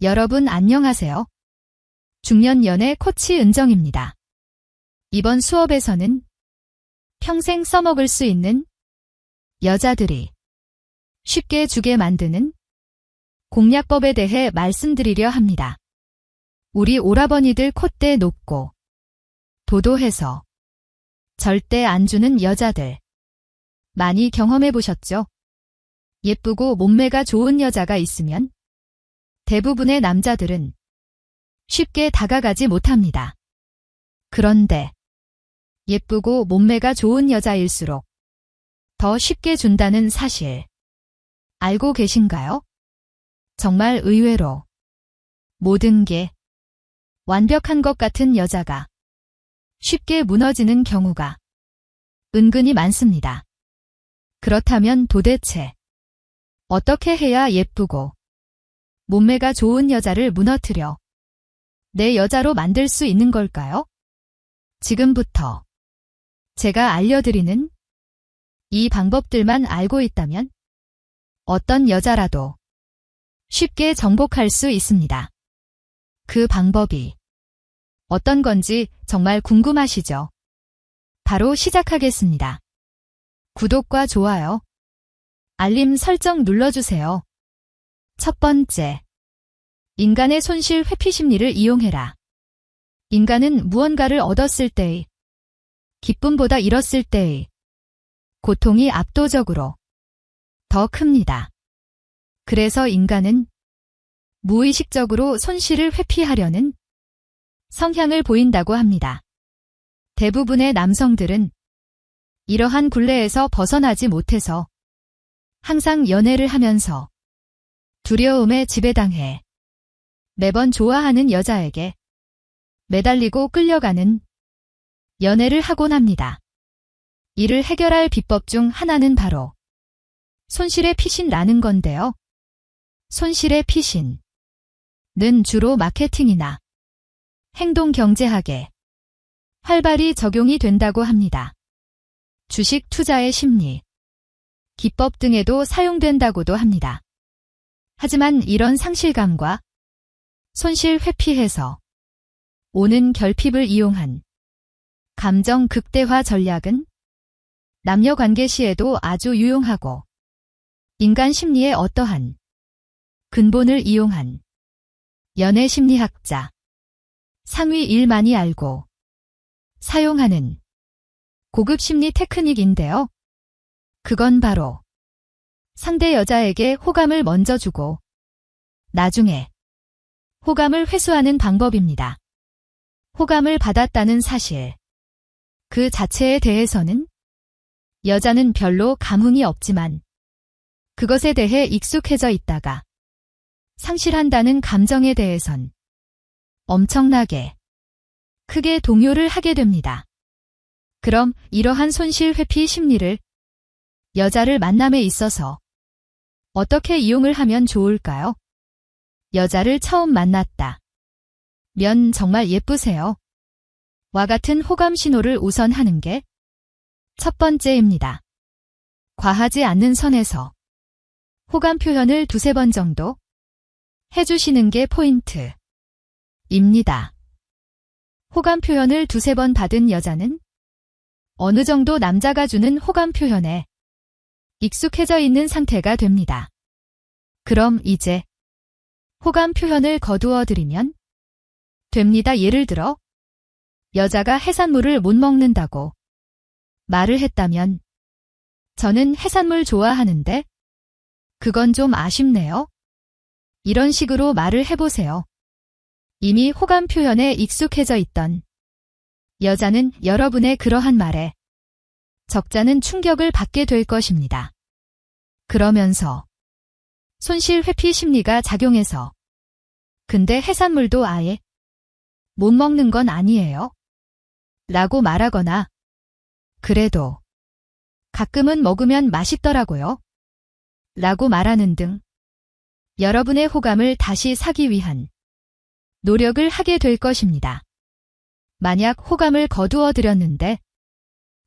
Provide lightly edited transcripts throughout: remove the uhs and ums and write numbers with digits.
여러분 안녕하세요. 중년 연애 코치 은정입니다. 이번 수업에서는 평생 써먹을 수 있는 여자들이 쉽게 주게 만드는 공략법에 대해 말씀드리려 합니다. 우리 오라버니들 콧대 높고 도도해서 절대 안 주는 여자들 많이 경험해 보셨죠? 예쁘고 몸매가 좋은 여자가 있으면 대부분의 남자들은 쉽게 다가가지 못합니다. 그런데 예쁘고 몸매가 좋은 여자일수록 더 쉽게 준다는 사실 알고 계신가요? 정말 의외로 모든 게 완벽한 것 같은 여자가 쉽게 무너지는 경우가 은근히 많습니다. 그렇다면 도대체 어떻게 해야 예쁘고 몸매가 좋은 여자를 무너뜨려 내 여자로 만들 수 있는 걸까요? 지금부터 제가 알려드리는 이 방법들만 알고 있다면 어떤 여자라도 쉽게 정복할 수 있습니다. 그 방법이 어떤 건지 정말 궁금하시죠? 바로 시작하겠습니다. 구독과 좋아요, 알림 설정 눌러주세요. 첫 번째, 인간의 손실 회피 심리를 이용해라. 인간은 무언가를 얻었을 때의 기쁨보다 잃었을 때의 고통이 압도적으로 더 큽니다. 그래서 인간은 무의식적으로 손실을 회피하려는 성향을 보인다고 합니다. 대부분의 남성들은 이러한 굴레에서 벗어나지 못해서 항상 연애를 하면서 두려움에 지배당해 매번 좋아하는 여자에게 매달리고 끌려가는 연애를 하곤 합니다. 이를 해결할 비법 중 하나는 바로 손실의 피신라는 건데요. 손실의 피신은 주로 마케팅이나 행동경제학에 활발히 적용이 된다고 합니다. 주식 투자의 심리, 기법 등에도 사용된다고도 합니다. 하지만 이런 상실감과 손실 회피해서 오는 결핍을 이용한 감정 극대화 전략은 남녀 관계 시에도 아주 유용하고 인간 심리의 어떠한 근본을 이용한 연애 심리학자 상위 1만이 알고 사용하는 고급 심리 테크닉인데요. 그건 바로 상대 여자에게 호감을 먼저 주고 나중에 호감을 회수하는 방법입니다. 호감을 받았다는 사실 그 자체에 대해서는 여자는 별로 감흥이 없지만 그것에 대해 익숙해져 있다가 상실한다는 감정에 대해선 엄청나게 크게 동요를 하게 됩니다. 그럼 이러한 손실 회피 심리를 여자를 만남에 있어서 어떻게 이용을 하면 좋을까요? 여자를 처음 만났다 면 정말 예쁘세요. 와 같은 호감 신호를 우선 하는 게 첫 번째입니다. 과하지 않는 선에서 호감 표현을 두세 번 정도 해주시는 게 포인트입니다. 호감 표현을 두세 번 받은 여자는 어느 정도 남자가 주는 호감 표현에 익숙해져 있는 상태가 됩니다. 그럼 이제 호감 표현을 거두어 드리면 됩니다. 예를 들어 여자가 해산물을 못 먹는다고 말을 했다면 저는 해산물 좋아하는데 그건 좀 아쉽네요. 이런 식으로 말을 해보세요. 이미 호감 표현에 익숙해져 있던 여자는 여러분의 그러한 말에 적잖은 충격을 받게 될 것입니다. 그러면서 손실 회피 심리가 작용해서 근데 해산물도 아예 못 먹는 건 아니에요? 라고 말하거나 그래도 가끔은 먹으면 맛있더라고요. 라고 말하는 등 여러분의 호감을 다시 사기 위한 노력을 하게 될 것입니다. 만약 호감을 거두어 드렸는데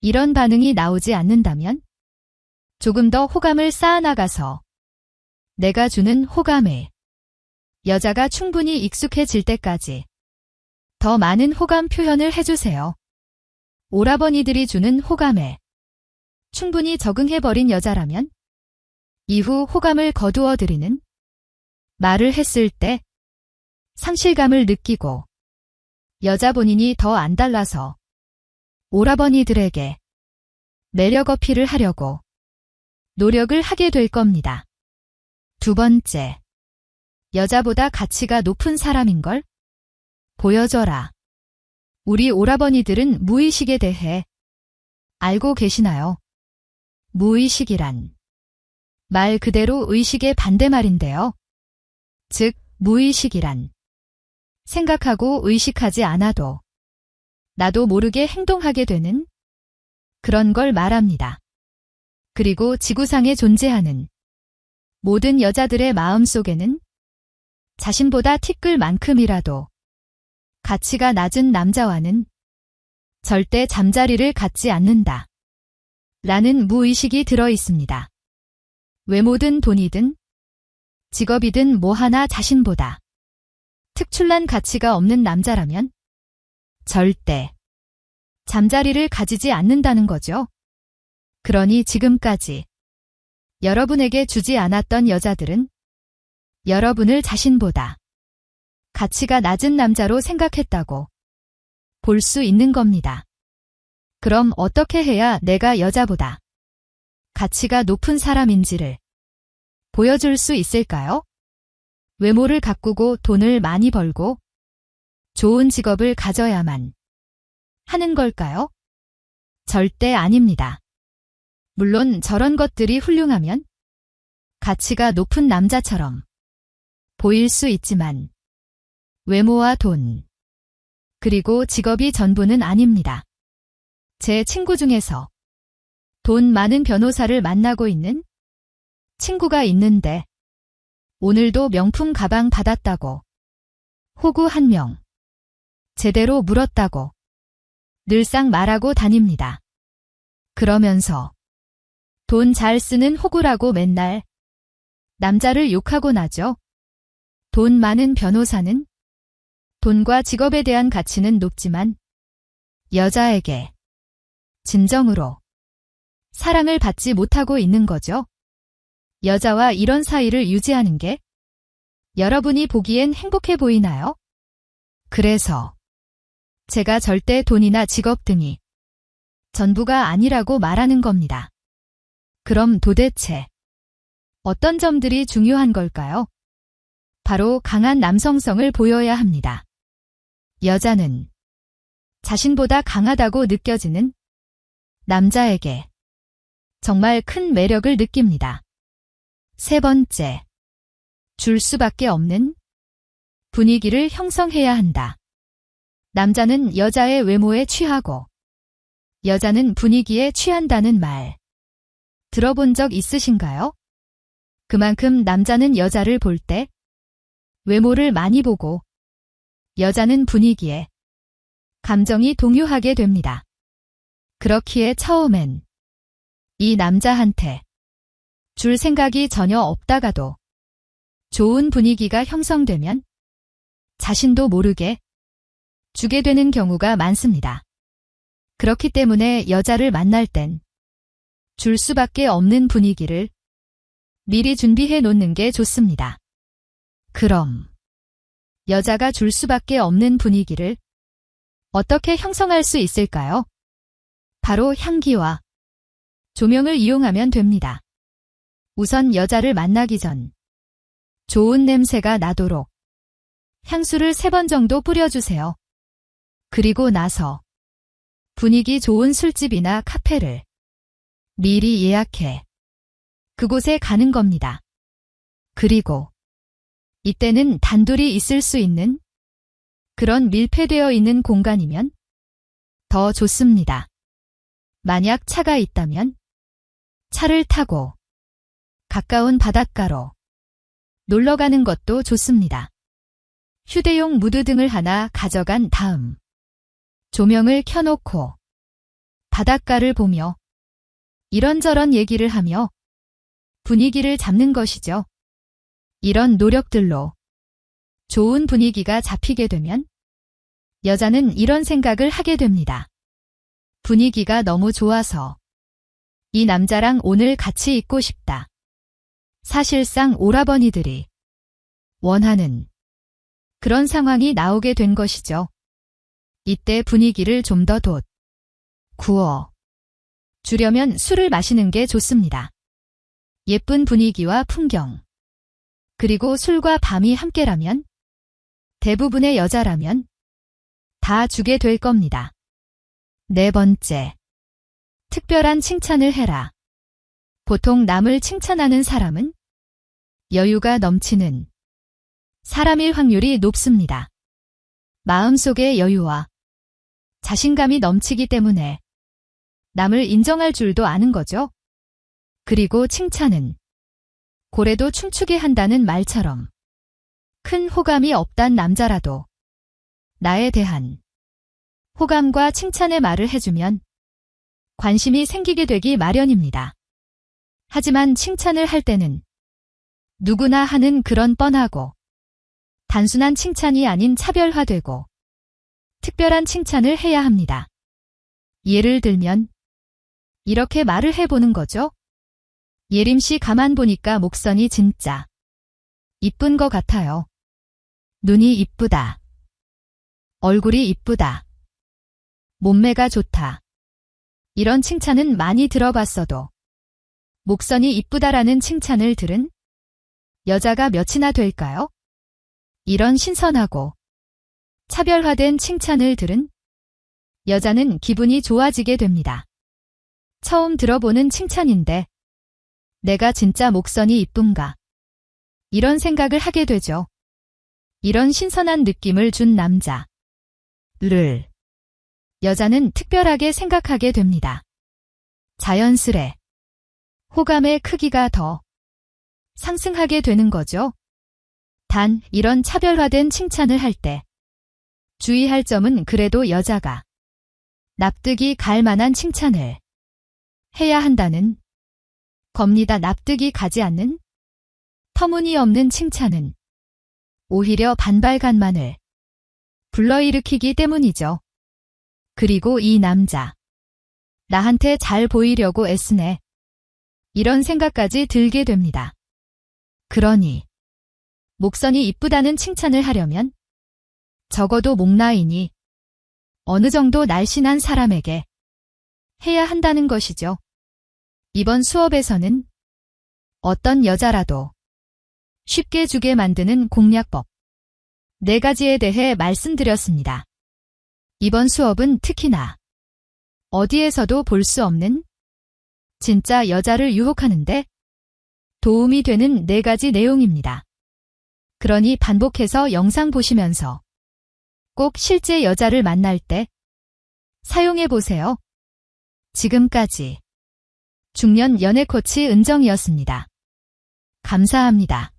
이런 반응이 나오지 않는다면 조금 더 호감을 쌓아나가서 내가 주는 호감을 여자가 충분히 익숙해질 때까지 더 많은 호감 표현을 해주세요. 오라버니들이 주는 호감에 충분히 적응해버린 여자라면 이후 호감을 거두어드리는 말을 했을 때 상실감을 느끼고 여자 본인이 더 안달나서 오라버니들에게 매력 어필을 하려고 노력을 하게 될 겁니다. 두 번째, 여자보다 가치가 높은 사람인걸 보여줘라. 우리 오라버니들은 무의식에 대해 알고 계시나요? 무의식이란 말 그대로 의식의 반대말인데요. 즉, 무의식이란 생각하고 의식하지 않아도 나도 모르게 행동하게 되는 그런 걸 말합니다. 그리고 지구상에 존재하는 모든 여자들의 마음 속에는 자신보다 티끌만큼이라도 가치가 낮은 남자와는 절대 잠자리를 갖지 않는다. 라는 무의식이 들어 있습니다. 외모든 돈이든 직업이든 뭐 하나 자신보다 특출난 가치가 없는 남자라면 절대 잠자리를 가지지 않는다는 거죠. 그러니 지금까지 여러분에게 주지 않았던 여자들은 여러분을 자신보다 가치가 낮은 남자로 생각했다고 볼 수 있는 겁니다. 그럼 어떻게 해야 내가 여자보다 가치가 높은 사람인지를 보여줄 수 있을까요? 외모를 가꾸고 돈을 많이 벌고 좋은 직업을 가져야만 하는 걸까요? 절대 아닙니다. 물론 저런 것들이 훌륭하면 가치가 높은 남자처럼 보일 수 있지만 외모와 돈, 그리고 직업이 전부는 아닙니다. 제 친구 중에서 돈 많은 변호사를 만나고 있는 친구가 있는데 오늘도 명품 가방 받았다고 호구 한 명 제대로 물었다고 늘상 말하고 다닙니다. 그러면서 돈 잘 쓰는 호구라고 맨날 남자를 욕하곤 하죠. 돈 많은 변호사는 돈과 직업에 대한 가치는 높지만 여자에게 진정으로 사랑을 받지 못하고 있는 거죠. 여자와 이런 사이를 유지하는 게 여러분이 보기엔 행복해 보이나요? 그래서 제가 절대 돈이나 직업 등이 전부가 아니라고 말하는 겁니다. 그럼 도대체 어떤 점들이 중요한 걸까요? 바로 강한 남성성을 보여야 합니다. 여자는 자신보다 강하다고 느껴지는 남자에게 정말 큰 매력을 느낍니다. 세 번째, 줄 수밖에 없는 분위기를 형성해야 한다. 남자는 여자의 외모에 취하고 여자는 분위기에 취한다는 말 들어본 적 있으신가요? 그만큼 남자는 여자를 볼 때 외모를 많이 보고 여자는 분위기에 감정이 동요하게 됩니다. 그렇기에 처음엔 이 남자한테 줄 생각이 전혀 없다가도 좋은 분위기가 형성되면 자신도 모르게 주게 되는 경우가 많습니다. 그렇기 때문에 여자를 만날 땐 줄 수밖에 없는 분위기를 미리 준비해 놓는 게 좋습니다. 그럼 여자가 줄 수밖에 없는 분위기를 어떻게 형성할 수 있을까요? 바로 향기와 조명을 이용하면 됩니다. 우선 여자를 만나기 전 좋은 냄새가 나도록 향수를 3번 정도 뿌려주세요. 그리고 나서 분위기 좋은 술집이나 카페를 미리 예약해 그곳에 가는 겁니다. 그리고 이때는 단둘이 있을 수 있는 그런 밀폐되어 있는 공간이면 더 좋습니다. 만약 차가 있다면 차를 타고 가까운 바닷가로 놀러 가는 것도 좋습니다. 휴대용 무드 등을 하나 가져간 다음 조명을 켜놓고 바닷가를 보며 이런저런 얘기를 하며 분위기를 잡는 것이죠. 이런 노력들로 좋은 분위기가 잡히게 되면 여자는 이런 생각을 하게 됩니다. 분위기가 너무 좋아서 이 남자랑 오늘 같이 있고 싶다. 사실상 오라버니들이 원하는 그런 상황이 나오게 된 것이죠. 이때 분위기를 좀 더 구워 주려면 술을 마시는 게 좋습니다. 예쁜 분위기와 풍경, 그리고 술과 밤이 함께라면 대부분의 여자라면 다 주게 될 겁니다. 네 번째, 특별한 칭찬을 해라. 보통 남을 칭찬하는 사람은 여유가 넘치는 사람일 확률이 높습니다. 마음속의 여유와 자신감이 넘치기 때문에 남을 인정할 줄도 아는 거죠. 그리고 칭찬은 고래도 춤추게 한다는 말처럼 큰 호감이 없단 남자라도 나에 대한 호감과 칭찬의 말을 해주면 관심이 생기게 되기 마련입니다. 하지만 칭찬을 할 때는 누구나 하는 그런 뻔하고 단순한 칭찬이 아닌 차별화되고 특별한 칭찬을 해야 합니다. 예를 들면 이렇게 말을 해보는 거죠. 예림씨 가만 보니까 목선이 진짜 이쁜 것 같아요. 눈이 이쁘다. 얼굴이 이쁘다. 몸매가 좋다. 이런 칭찬은 많이 들어봤어도 목선이 이쁘다라는 칭찬을 들은 여자가 몇이나 될까요? 이런 신선하고 차별화된 칭찬을 들은 여자는 기분이 좋아지게 됩니다. 처음 들어보는 칭찬인데 내가 진짜 목선이 이쁜가? 이런 생각을 하게 되죠. 이런 신선한 느낌을 준 남자를 여자는 특별하게 생각하게 됩니다. 자연스레 호감의 크기가 더 상승하게 되는 거죠. 단 이런 차별화된 칭찬을 할 때 주의할 점은 그래도 여자가 납득이 갈 만한 칭찬을 해야 한다는 겁니다. 납득이 가지 않는 터무니없는 칭찬은 오히려 반발감만을 불러일으키기 때문이죠. 그리고 이 남자 나한테 잘 보이려고 애쓰네. 이런 생각까지 들게 됩니다. 그러니 목선이 이쁘다는 칭찬을 하려면 적어도 목 라인이 어느 정도 날씬한 사람에게 해야 한다는 것이죠. 이번 수업에서는 어떤 여자라도 쉽게 주게 만드는 공략법 4가지에 대해 말씀드렸습니다. 이번 수업은 특히나 어디에서도 볼 수 없는 진짜 여자를 유혹하는데 도움이 되는 4가지 내용입니다. 그러니 반복해서 영상 보시면서 꼭 실제 여자를 만날 때 사용해보세요. 지금까지 중년 연애 코치 은정이었습니다. 감사합니다.